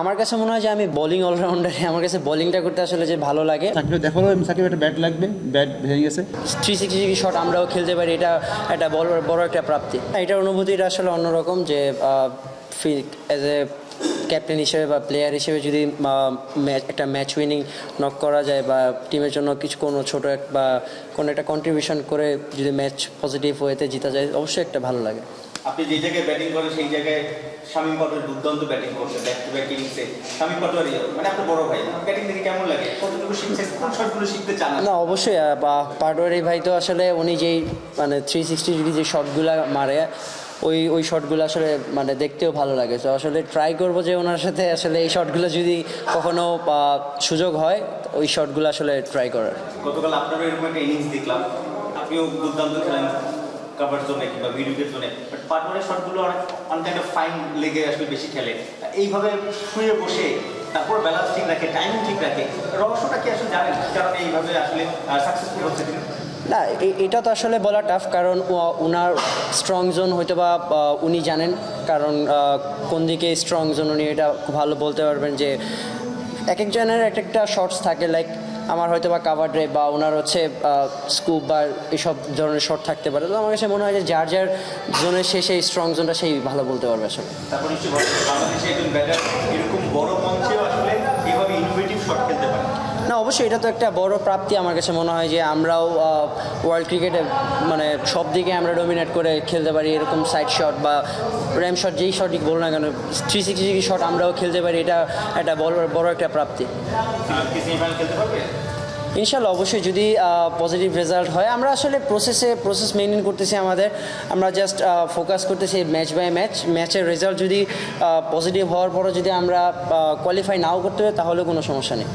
আমার কাছে মনে হয় যে আমি বোলিং অলরাউন্ডারে, আমার কাছে বোলিংটা করতে আসলে যে ভালো লাগে। সাকিব দেখো, সাকিব একটা ব্যাট লাগবে, ব্যাট ভেঙে গেছে। 360 ডিগ্রি শট আমরাও খেলতে পারি, এটা একটা বড় বড় একটা প্রাপ্তি। এটার অনুভূতিটা আসলে অন্যরকম, যে অ্যাজ এ ক্যাপ্টেন হিসেবে বা প্লেয়ার হিসেবে যদি একটা ম্যাচ উইনিং নক করা যায় বা টিমের জন্য কিছু কোনো ছোটো বা কোনো একটা কন্ট্রিবিউশন করে যদি ম্যাচ পজিটিভ ওয়েতে জিতা যায়, অবশ্যই একটা ভালো লাগে। আপনি যে জায়গায় ব্যাটিং করেন সেই জায়গায় শামীম পাটোয়ারি দুর্দান্ত ব্যাটিং করছে, ব্যাক টু ব্যাক ইনিংসে। শামীম পাটোয়ারি মানে আপনার বড় ভাই, ব্যাটিং থেকে কেমন লাগে, কতটুকু শিখছেন, কোন শটগুলো শিখতে চান? না অবশ্যই, পাটোয়ারি ভাই তো আসলে উনি যেই 360 ডিগ্রি যে শটগুলো মারে, ওই শটগুলো আসলে দেখতেও ভালো লাগে। তো আসলে ট্রাই করবো যে ওনার সাথে আসলে এই শটগুলো যদি কখনো সুযোগ হয়, ওই শটগুলো আসলে ট্রাই করার। গতকাল আপনারও এরকম একটা ইনিংস দেখলাম, আপনিও দুর্দান্ত খেলেন কাভার জোনে কিংবা মিড উইকেট জোনে, বাট পার্টনারের শটগুলো অনেক ফাইন লেগে আসলে বেশি খেলে। এইভাবে শুয়ে বসে তারপর ব্যালেন্স ঠিক রাখে, টাইমিং ঠিক রাখে, রহস্যটা কি আসলে জানেন, কারণে এইভাবে আসলে সাকসেসফুল হচ্ছে তিনি? না, এটা তো আসলে বলা টাফ, কারণ ওনার স্ট্রং জোন হয়তো বা উনি জানেন, কারণ কোন দিকে স্ট্রং জোন উনি এটা খুব ভালো বলতে পারবেন। যে এক একজনের এক একটা শর্টস থাকে, লাইক আমার হয়তো বা কাভার ড্রাইভ বা ওনার হচ্ছে স্কুপ বা এইসব ধরনের শট থাকতে পারে। তো আমার কাছে মনে হয় যে যার যার জোনের সেই স্ট্রং জোনটা সেই ভালো বলতে পারবে আসলে। তারপর নিশ্চয়ই বাংলাদেশে একজন ব্যাটার এরকম বড় মঞ্চেও আসলে এইভাবে ইনোভেটিভ শট খেলতে পারে। না অবশ্যই, এটা তো একটা বড় প্রাপ্তি। আমার কাছে মনে হয় যে আমরাও ওয়ার্ল্ড ক্রিকেটে সব দিকে আমরা ডমিনেট করে খেলতে পারি, এরকম সাইড শট বা র্যাম শট, যেই শটই বলো না কেন, 360 ডিগ্রি শট আমরাও খেলতে পারি, এটা একটা বড় একটা প্রাপ্তি। খেলতে পারবে ইনশাল্লাহ, অবশ্যই যদি পজিটিভ রেজাল্ট হয়। আমরা আসলে প্রসেস মেনটেন করতেছি আমাদের, আমরা জাস্ট ফোকাস করতেছি ম্যাচ বাই ম্যাচের রেজাল্ট যদি পজিটিভ হওয়ার পরও যদি আমরা কোয়ালিফাই নাও করতে পারি, তাহলে কোনো সমস্যা নেই।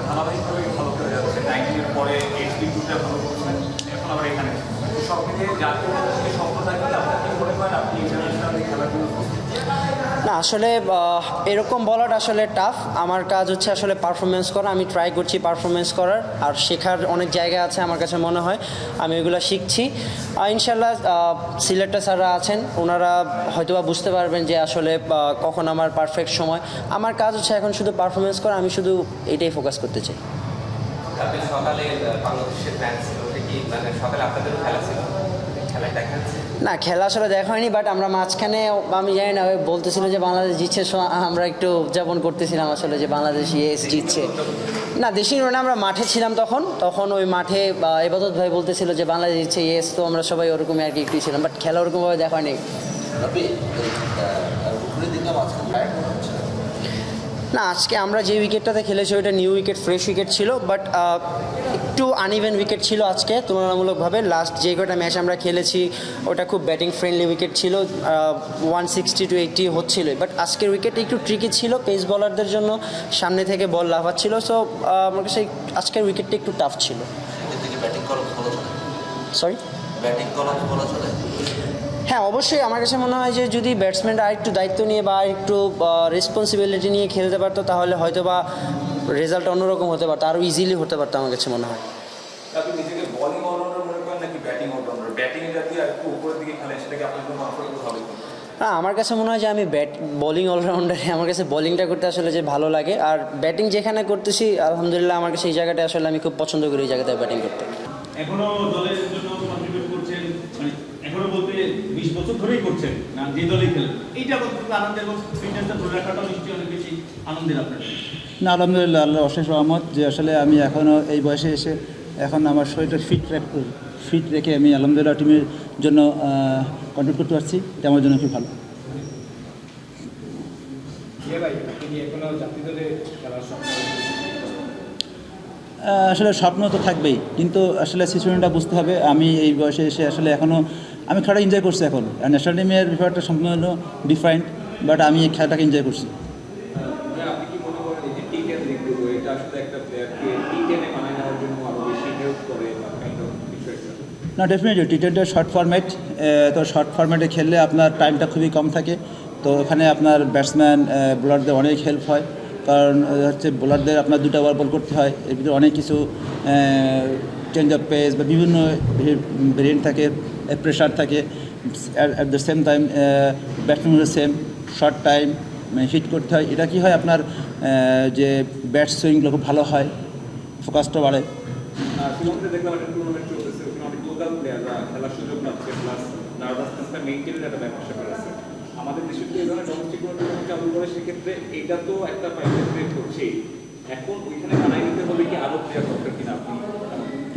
ধারাবাহিকভাবেই ভালো করে যাচ্ছে, 90 এর পরে 82টা ভালো করছেন, এখন আবার এখানে সব মিলিয়ে জাতীয় পর্যায়ে স্বপ্ন থাকলে আপনার কি মনে করেন আপনি ইন্টারন্যাশনাল খেলাগুলো? না আসলে এরকম বলাটা আসলে টাফ। আমার কাজ হচ্ছে আসলে পারফরমেন্স করা, আমি ট্রাই করছি পারফরমেন্স করার, আর শেখার অনেক জায়গা আছে আমার কাছে মনে হয়, আমি ওইগুলো শিখছি। ইনশাল্লাহ সিলেক্টর স্যাররা আছেন, ওনারা হয়তোবা বুঝতে পারবেন যে আসলে কখন আমার পারফেক্ট সময়। আমার কাজ হচ্ছে এখন শুধু পারফরমেন্স করা, আমি শুধু এটাই ফোকাস করতে চাই। কালকে সকালে বাংলাদেশের প্ল্যান ছিল কি, সকালে আপনাদেরও খেলা ছিল, খেলায় দেখা যাচ্ছে? না, খেলা আসলে দেখা হয়নি, বাট আমরা মাঝখানে, আমি জানি না, বলতেছিল যে বাংলাদেশ জিতছে, আমরা একটু উদযাপন করতেছিলাম আসলে যে বাংলাদেশ জিতছে। না দেশি মানে আমরা মাঠে ছিলাম তখন ওই মাঠে ইবাদত ভাই বলতেছিল যে বাংলাদেশ জিতছে, তো আমরা সবাই ওরকমই আর কি একটু ছিলাম, বাট খেলা ওরকমভাবে দেখা হয়নি। না আজকে আমরা যে উইকেটটাতে খেলেছি ওইটা নিউ উইকেট, ফ্রেশ উইকেট ছিল, বাট একটু আনইভেন উইকেট ছিল আজকে তুলনামূলকভাবে। লাস্ট যে কটা ম্যাচ আমরা খেলেছি ওটা খুব ব্যাটিং ফ্রেন্ডলি উইকেট ছিল, 160 to 80 হচ্ছিলোই, বাট আজকের উইকেটটা একটু ট্রিকি ছিল পেস বলারদের জন্য, সামনে থেকে বল লাফাচ্ছিল। সো আমার কাছে আজকের উইকেটটা একটু টাফ ছিল। সরি, হ্যাঁ অবশ্যই আমার কাছে মনে হয় যে যদি ব্যাটসম্যানরা আরেকটু দায়িত্ব নিয়ে বা একটু রেসপন্সিবিলিটি নিয়ে খেলতে পারতো, তাহলে হয়তো বা রেজাল্ট অন্যরকম হতে পারতো, আরও ইজিলি হতে পারতো আমার কাছে মনে হয়। আপনি নিজেকে বোলিং অলরাউন্ডার মনে করেন নাকি ব্যাটিং অলরাউন্ডার? ব্যাটিং যদি একটু উপরের দিকে খেলেন সেটাকে আপনার জন্য কমফোর্টেবল হবে? না আমার কাছে মনে হয় যে আমি বোলিং অলরাউন্ডারে, আমার কাছে বোলিংটা করতে আসলে যে ভালো লাগে, আর ব্যাটিং যেখানে করতেছি আলহামদুলিল্লাহ আমার কাছে এই জায়গাটা আসলে আমি খুব পছন্দ করি, এই জায়গাটায় ব্যাটিং করতে। এখনো দলের জন্য কন্ট্রিবিউট করছেন, মানে এখনো বলতে 20 বছর ধরেই করছেন না, যে দলেই খেলেন, এইটা কতটুকু আনন্দের, ফিটনেসটা ধরে রাখাটাও নিশ্চয়ই অনেক বেশি আনন্দের আপনার? না আলহামদুলিল্লাহ, আল্লাহ অশেষ রহমত যে আসলে আমি এখনও এই বয়সে এসে এখন আমার শরীরটা ফিট রেখে আমি আলহামদুলিল্লাহ টিমের জন্য কন্ট্রিবিউট করতে পারছি, এটা আমার জন্য খুব ভালো। আসলে স্বপ্ন তো থাকবেই, কিন্তু আসলে সিচুয়েশনটা বুঝতে হবে। আমি এই বয়সে এসে আসলে এখনও আমি খেলাটা এনজয় করছি এখন, আর ন্যাশনাল টিমের ব্যাপারটা সম্পূর্ণ ডিফারেন্ট, বাট আমি এই খেলাটাকে এনজয় করছি। আপনি কি মনে করেন এই যে টি10 লিগ, এটা আসলে একটা প্লেয়ারকে টি10 বানায় নেওয়ার জন্য আরো বেশি হেল্প করে বা কাইন্ড অফ কিছু একটা? না ডেফিনেটলি, টি10 শর্ট ফরম্যাট, তো শর্ট ফরম্যাটে খেললে আপনার টাইমটা খুবই কম থাকে, তো ওখানে আপনার ব্যাটসম্যান বোলারদের অনেক হেল্প হয়, কারণ হচ্ছে বোলারদের আপনার 2টা ওভার বল করতে হয়, এর ভিতরে অনেক কিছু চেঞ্জ অফ পেস বা বিভিন্ন ভেরিয়েন্ট থাকে, প্রেশার থাকে, অ্যাট দ্য সেম টাইম ব্যাটসম্যানের সেম শর্ট টাইম, মানে হিট করতে হয়। এটা কি হয় আপনার যে ব্যাট সুইংগুলো খুব ভালো হয়, ফোকাসটা বাড়ে। শ্রীলঙ্কাতে দেখলাম একটা টুর্নামেন্ট চলতেছে, ওখানে অনেক লোকাল প্লেয়াররা খেলার সুযোগ পাচ্ছে, প্লাস নার্ভাসনেসটা মেইনটেনের একটা ব্যাপার আছে। আমাদের দেশে তো এই ধরনের ডোমেস্টিক টুর্নামেন্ট চালু করে, সেক্ষেত্রে এটা তো একটা প্রাইভেট ক্রিয়েট করছেই। এখন ওইখানে বানাই নিতে হলে কি আরও প্লেয়ার দরকার কিনা আপনি?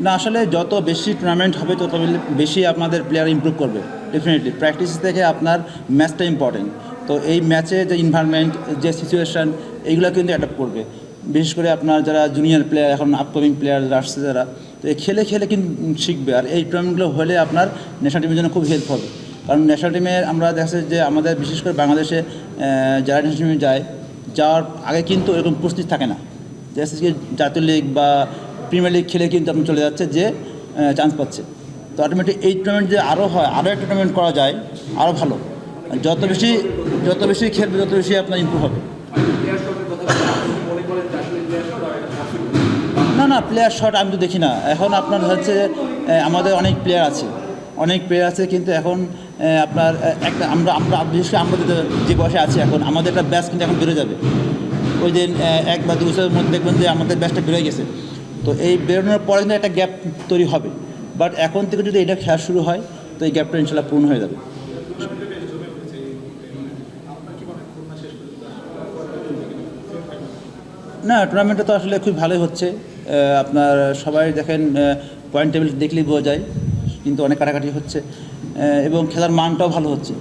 না, আসলে যত বেশি টুর্নামেন্ট হবে তত বেশি আপনাদের প্লেয়ার ইমপ্রুভ করবে ডেফিনেটলি। প্র্যাকটিস থেকে আপনার ম্যাচটা ইম্পর্টেন্ট। তো এই ম্যাচে যে এনভায়রনমেন্ট, যে সিচুয়েশান, এইগুলো কিন্তু অ্যাডাপ্ট করবে। বিশেষ করে আপনার যারা জুনিয়র প্লেয়ার, এখন আপকামিং প্লেয়ার আসছে যারা, তো এই খেলে খেলে কিন্তু শিখবে। আর এই টুর্নামেন্টগুলো হলে আপনার ন্যাশনাল টিমের জন্য খুব হেল্প হবে। কারণ ন্যাশনাল টিমে আমরা দেখা যাচ্ছে যে আমাদের বিশেষ করে বাংলাদেশে যারা ন্যাশনাল টিমে যায়, যাওয়ার আগে কিন্তু এরকম প্রস্তুতি থাকে না। দেখা যাচ্ছে জাতীয় লিগ বা প্রিমিয়ার লিগ খেলে কিন্তু আপনি চলে যাচ্ছে যে চান্স পাচ্ছে। তো অটোমেটিক এই টুর্নামেন্ট যে আরও হয়, আরও একটা টুর্নামেন্ট করা যায়, আরও ভালো। যত বেশি খেলবে তত বেশি আপনার ইমপ্রুভ হবে। না, প্লেয়ার শট আমি তো দেখি না। এখন আপনার হচ্ছে আমাদের অনেক প্লেয়ার আছে, কিন্তু এখন আপনার একটা আমরা বিশেষ করে আমরা যে বয়সে আছি এখন, আমাদের একটা ব্যাচ কিন্তু এখন বেরো যাবে। ওই দিন 1 বা 2 বছরের মধ্যে দেখবেন যে আমাদের ব্যাচটা বেরোয় গেছে। তো এই বেরোনোর পরে কিন্তু একটা গ্যাপ তৈরি হবে। বাট এখন থেকে যদি এটা খেলা শুরু হয়, তো এই গ্যাপটা ইনশাল্লাহ পূর্ণ হয়ে যাবে। না, টুর্নামেন্টটা তো আসলে খুব ভালোই হচ্ছে। আপনার সবাই দেখেন পয়েন্ট টেবিল দেখলেই বোঝা যায়, কিন্তু অনেক কাটাকাটি হচ্ছে এবং খেলার মানটাও ভালো হচ্ছে।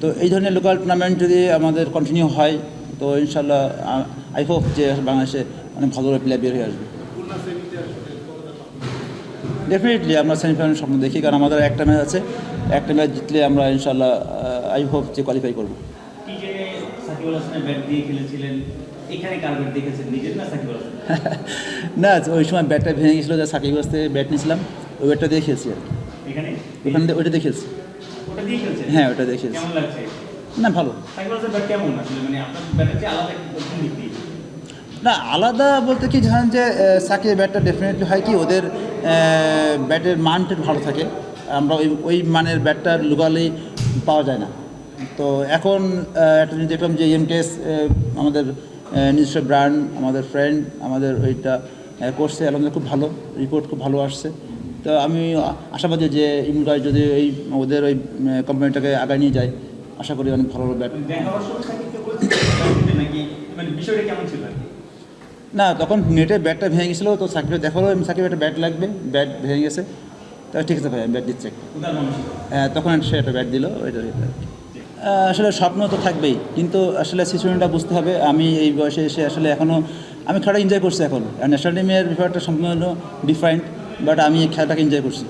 তো এই ধরনের লোকাল টুর্নামেন্ট যদি আমাদের কন্টিনিউ হয়, তো ইনশাল্লাহ আই হোপ যে বাংলাদেশে অনেক ভালো প্লেয়ার বের হয়ে আসবে। ডেফিনেটলি আমরা সেমিফাইনাল স্বপ্ন দেখি, কারণ আমাদের একটা ম্যাচ আছে, একটা ম্যাচ জিতলে আমরা ইনশাল্লাহ আই হোপ যে কোয়ালিফাই করবো। কি যে সাকিব আল হাসানের ব্যাট দিয়ে খেলেছিলেন, এখানে কার ব্যাট দেখেছেন, নিজের না সাকিব আল হাসান? না, ওই সময় ব্যাটটা ভেঙে গেছিলো, যা সাকিব আল থেকে ব্যাট নিয়েছিলাম, ওই ব্যাটটা দিয়ে খেলছি আর কি। ওখানে ওইটা দিয়ে খেলছি। ওটা দিয়ে খেলছেন? হ্যাঁ, ওটা দিয়ে খেলছি। কেমন লাগছে? না, ভালো। সাকিব আল হাসানের ব্যাট কেমন আসলে, মানে আপনার ব্যাটের চেয়ে আলাদা কোন দিক দিয়ে? না, আলাদা বলতে কি জানেন যে সাকিবের ব্যাটটা ডেফিনেটলি হয় কি, ওদের ব্যাটের মানটা একটু ভালো থাকে। আমরা ওই মানের ব্যাটটা লোকালি পাওয়া যায় না। তো এখন একটা জিনিস দেখলাম যে এমকেএস আমাদের নিজস্ব ব্র্যান্ড, আমাদের ফ্রেন্ড, আমাদের ওইটা করছে, আলহামদুলিল্লাহ খুব ভালো রিপোর্ট, খুব ভালো আসছে। তো আমি আশাবাদী যে ইমরাজ যদি ওদের ওই কোম্পানিটাকে আগায় নিয়ে যায়, আশা করি অনেক ভালো ব্যাট। দেখাবার সময় সাকিবকে বলেছিলেন নাকি, মানে বিষয়টা কেমন ছিল আর কি? না, তখন নেটে ব্যাটটা ভেঙে গেছিলো, তো সাকিবের দেখালো সাকিবের একটা ব্যাট লাগবে, ব্যাট ভেঙে গেছে। তো ঠিক আছে ভাই, আমি ব্যাট দিচ্ছি। উদার মানুষ। তখন সে একটা ব্যাট দিল, ওইটা আসলে স্বপ্ন তো থাকবেই, কিন্তু আসলে সিচুয়েশনটা বুঝতে হবে। আমি এই বয়সে এসে আসলে এখনও আমি খেলাটা এনজয় করছি এখন। ন্যাশনাল টিমের ব্যাপারটা সম্পূর্ণ ডিফারেন্ট, বাট আমি এই খেলাটাকে এনজয় করছি।